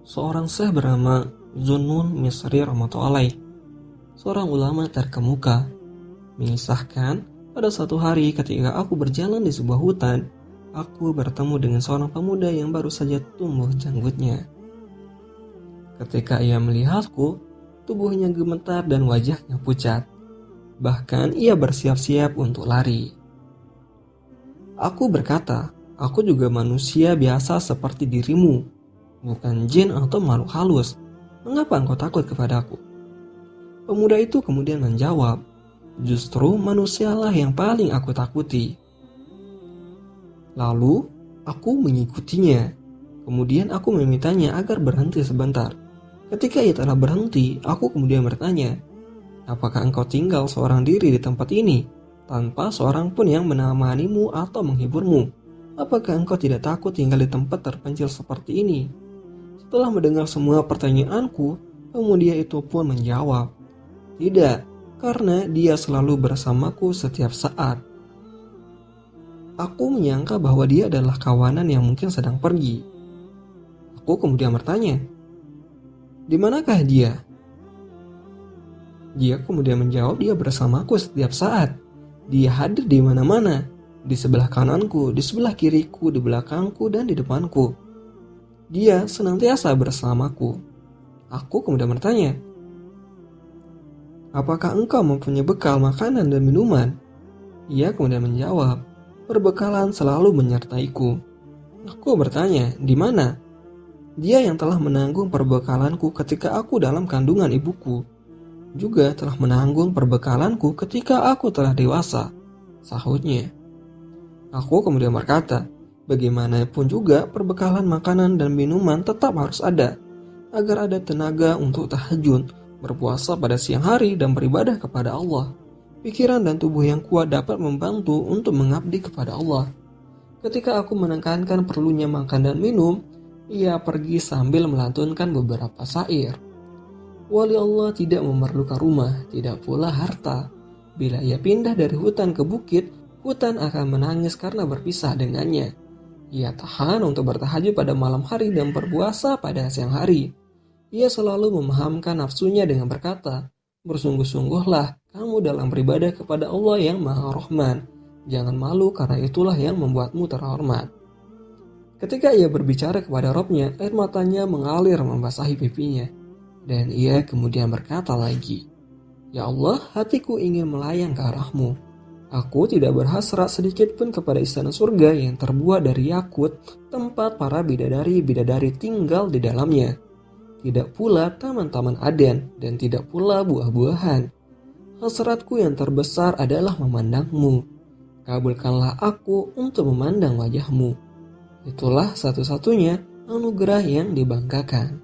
seorang syekh bernama Zunnun Misri rahmatullahi, seorang ulama terkemuka, mengisahkan pada suatu hari ketika aku berjalan di sebuah hutan, aku bertemu dengan seorang pemuda yang baru saja tumbuh janggutnya. Ketika ia melihatku, tubuhnya gemetar dan wajahnya pucat. Bahkan ia bersiap-siap untuk lari. Aku berkata, aku juga manusia biasa seperti dirimu, bukan jin atau makhluk halus. Mengapa engkau takut kepadaku? Pemuda itu kemudian menjawab, justru manusialah yang paling aku takuti. Lalu aku mengikutinya. Kemudian aku memintanya agar berhenti sebentar. Ketika ia telah berhenti, aku kemudian bertanya, apakah engkau tinggal seorang diri di tempat ini, tanpa seorang pun yang menemanimu atau menghiburmu? Apakah engkau tidak takut tinggal di tempat terpencil seperti ini? Setelah mendengar semua pertanyaanku, pemuda itu pun menjawab, tidak, karena dia selalu bersamaku setiap saat. Aku menyangka bahwa dia adalah kawanan yang mungkin sedang pergi. Aku kemudian bertanya, di manakah dia? Dia kemudian menjawab, dia bersamaku setiap saat. Dia hadir di mana-mana, di sebelah kananku, di sebelah kiriku, di belakangku, dan di depanku. Dia senantiasa bersamaku. Aku kemudian bertanya, apakah engkau mempunyai bekal makanan dan minuman? Ia kemudian menjawab, perbekalan selalu menyertaiku. Aku bertanya, di mana? Dia yang telah menanggung perbekalanku ketika aku dalam kandungan ibuku, juga telah menanggung perbekalanku ketika aku telah dewasa, sahutnya. Aku kemudian berkata, bagaimanapun juga perbekalan makanan dan minuman tetap harus ada, agar ada tenaga untuk tahajud, berpuasa pada siang hari dan beribadah kepada Allah. Pikiran dan tubuh yang kuat dapat membantu untuk mengabdi kepada Allah. Ketika aku menekankan perlunya makan dan minum, ia pergi sambil melantunkan beberapa syair. Wali Allah tidak memerlukan rumah, tidak pula harta. Bila ia pindah dari hutan ke bukit, hutan akan menangis karena berpisah dengannya. Ia tahan untuk bertahajud pada malam hari dan berpuasa pada siang hari. Ia selalu memahamkan nafsunya dengan berkata, bersungguh-sungguhlah kamu dalam beribadah kepada Allah yang Maha Rahman. Jangan malu karena itulah yang membuatmu terhormat. Ketika ia berbicara kepada Robnya, air matanya mengalir membasahi pipinya. Dan ia kemudian berkata lagi, ya Allah, hatiku ingin melayang ke arahmu. Aku tidak berhasrat sedikit pun kepada istana surga yang terbuat dari yakut, tempat para bidadari-bidadari tinggal di dalamnya. Tidak pula taman-taman Aden, dan tidak pula buah-buahan. Hasratku yang terbesar adalah memandangmu. Kabulkanlah aku untuk memandang wajahmu. Itulah satu-satunya anugerah yang dibanggakan.